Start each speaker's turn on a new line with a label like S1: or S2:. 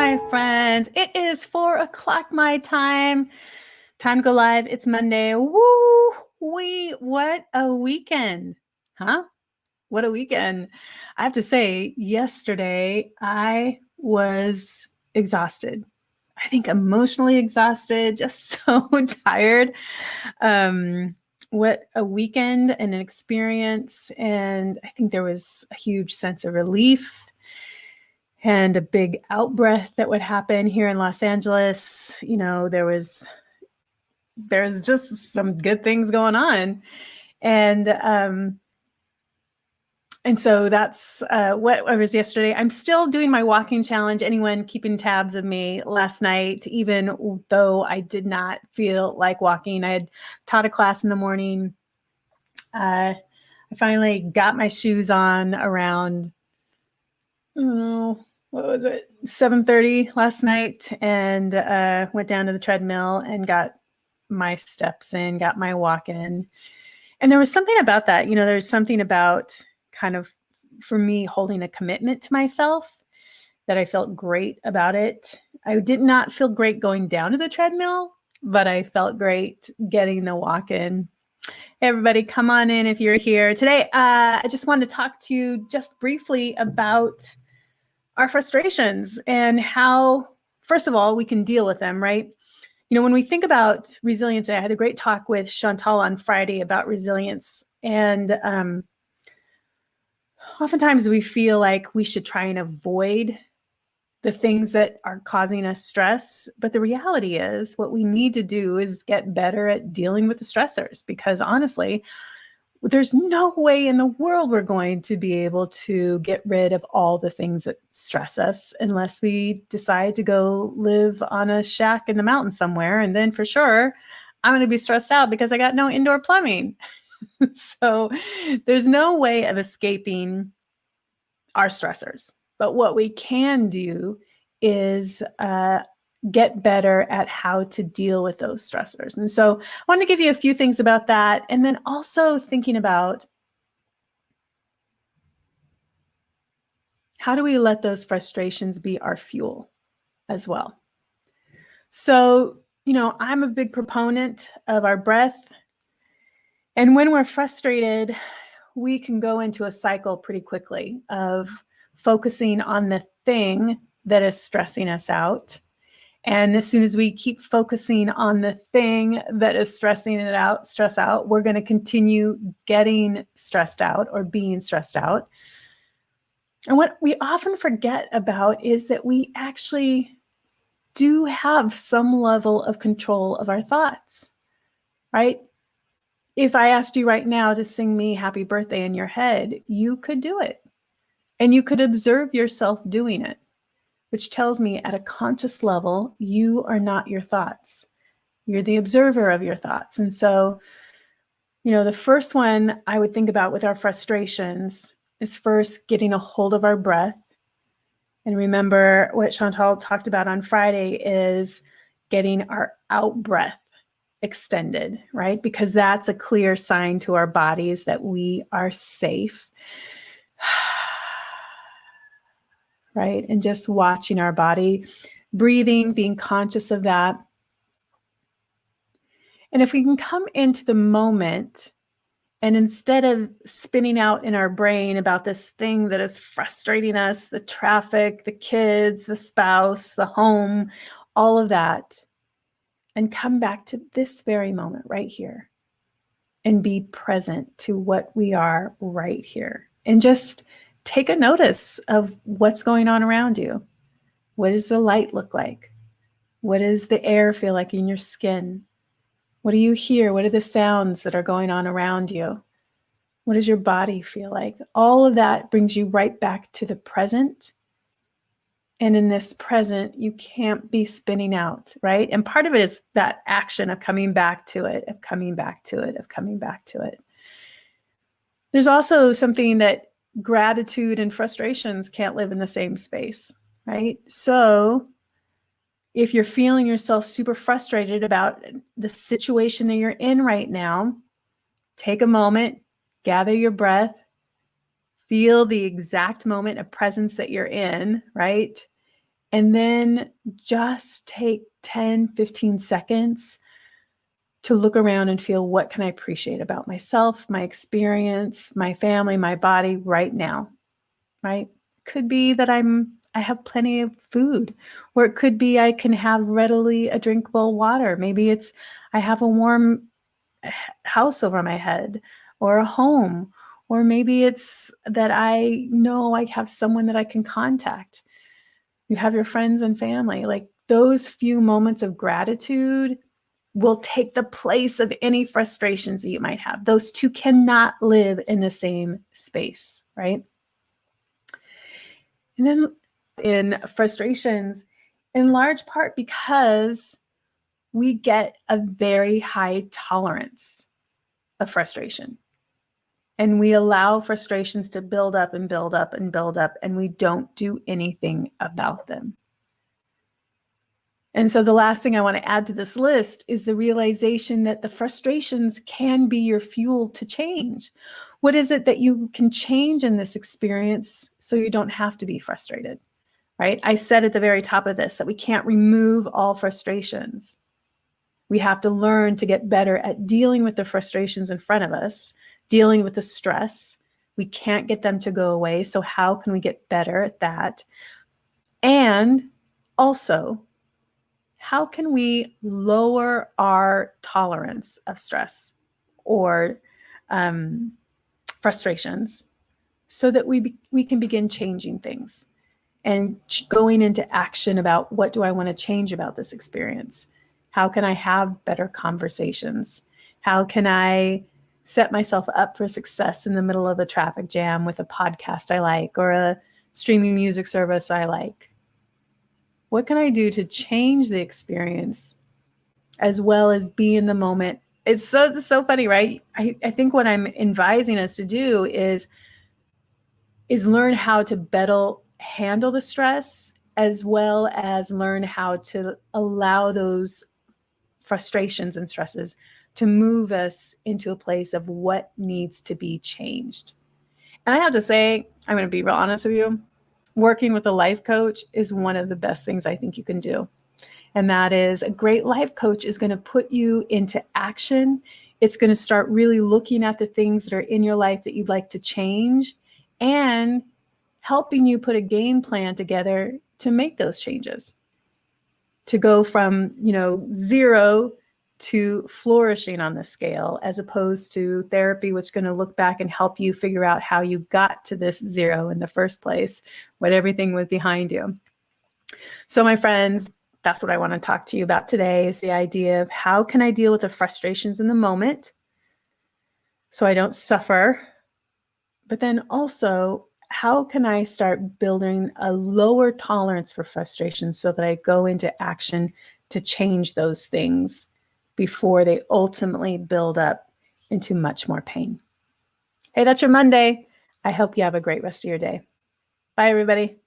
S1: my friends. It is 4 o'clock my time. Time to go live. It's Monday. Woo! What a weekend. Huh? What a weekend. I have to say, yesterday I was exhausted. I think emotionally exhausted, just so tired. What a weekend and an experience. And I think there was a huge sense of relief and a big out breath that would happen here in Los Angeles. You know, there's just some good things going on. And so that's what I was yesterday. I'm still doing my walking challenge. Anyone keeping tabs of me last night, even though I did not feel like walking. I had taught a class in the morning. I finally got my shoes on around, what was it, 7:30 last night, and went down to the treadmill and got my steps in, got my walk in. And there was something about that, there's something about kind of, for me, holding a commitment to myself that I felt great about it. I did not feel great going down to the treadmill, but I felt great getting the walk in. Hey, everybody, come on in if you're here. Today, I just wanted to talk to you just briefly about our frustrations and how, first of all, we can deal with them, right? When we think about resilience, I had a great talk with Chantal on Friday about resilience. And oftentimes we feel like we should try and avoid the things that are causing us stress. But the reality is what we need to do is get better at dealing with the stressors, because honestly, there's no way in the world we're going to be able to get rid of all the things that stress us unless we decide to go live on a shack in the mountains somewhere. And then for sure, I'm going to be stressed out because I got no indoor plumbing. So there's no way of escaping our stressors. But what we can do is get better at how to deal with those stressors. And so I want to give you a few things about that. And then also thinking about how do we let those frustrations be our fuel as well. So, I'm a big proponent of our breath. And when we're frustrated, we can go into a cycle pretty quickly of focusing on the thing that is stressing us out. And as soon as we keep focusing on the thing that is stress out, we're going to continue getting stressed out or being stressed out. And what we often forget about is that we actually do have some level of control of our thoughts, right? If I asked you right now to sing me happy birthday in your head, you could do it. And you could observe yourself doing it, which tells me at a conscious level, you are not your thoughts. You're the observer of your thoughts. And so, the first one I would think about with our frustrations is first getting a hold of our breath. And remember what Chantal talked about on Friday is getting our out breath extended, right? Because that's a clear sign to our bodies that we are safe. Right? And just watching our body, breathing, being conscious of that. And if we can come into the moment, and instead of spinning out in our brain about this thing that is frustrating us, the traffic, the kids, the spouse, the home, all of that, and come back to this very moment right here and be present to what we are right here. And just take a notice of what's going on around you. What does the light look like? What does the air feel like in your skin? What do you hear? What are the sounds that are going on around you? What does your body feel like? All of that brings you right back to the present. And in this present, you can't be spinning out, right? And part of it is that action of coming back to it, of coming back to it, of coming back to it. There's also something that gratitude and frustrations can't live in the same space, right? So if you're feeling yourself super frustrated about the situation that you're in right now, take a moment, gather your breath, feel the exact moment of presence that you're in, right? And then just take 10, 15 seconds to look around and feel, what can I appreciate about myself, my experience, my family, my body right now, right? Could be that I have plenty of food, or it could be I can have readily a drinkable water. Maybe it's I have a warm house over my head or a home, or maybe it's that I know I have someone that I can contact. You have your friends and family. Like, those few moments of gratitude will take the place of any frustrations that you might have. Those two cannot live in the same space, right? And then in frustrations, in large part because we get a very high tolerance of frustration. And we allow frustrations to build up and build up and build up, and we don't do anything about them. And so the last thing I want to add to this list is the realization that the frustrations can be your fuel to change. What is it that you can change in this experience so you don't have to be frustrated, right? I said at the very top of this that we can't remove all frustrations. We have to learn to get better at dealing with the frustrations in front of us, dealing with the stress. We can't get them to go away. So how can we get better at that? And also, how can we lower our tolerance of stress or frustrations so that we can begin changing things and going into action about, what do I want to change about this experience? How can I have better conversations? How can I set myself up for success in the middle of a traffic jam with a podcast I like or a streaming music service I like? What can I do to change the experience as well as be in the moment? It's so funny, right? I think what I'm advising us to do is learn how to better handle the stress, as well as learn how to allow those frustrations and stresses to move us into a place of what needs to be changed. And I have to say, I'm going to be real honest with you, working with a life coach is one of the best things I think you can do. And that is, a great life coach is going to put you into action. It's going to start really looking at the things that are in your life that you'd like to change and helping you put a game plan together to make those changes, to go from, 0 to flourishing on the scale, as opposed to therapy, which is going to look back and help you figure out how you got to this 0 in the first place, when everything was behind you. So my friends, that's what I want to talk to you about today, is the idea of, how can I deal with the frustrations in the moment so I don't suffer? But then also, how can I start building a lower tolerance for frustration so that I go into action to change those things before they ultimately build up into much more pain? Hey, that's your Monday. I hope you have a great rest of your day. Bye, everybody.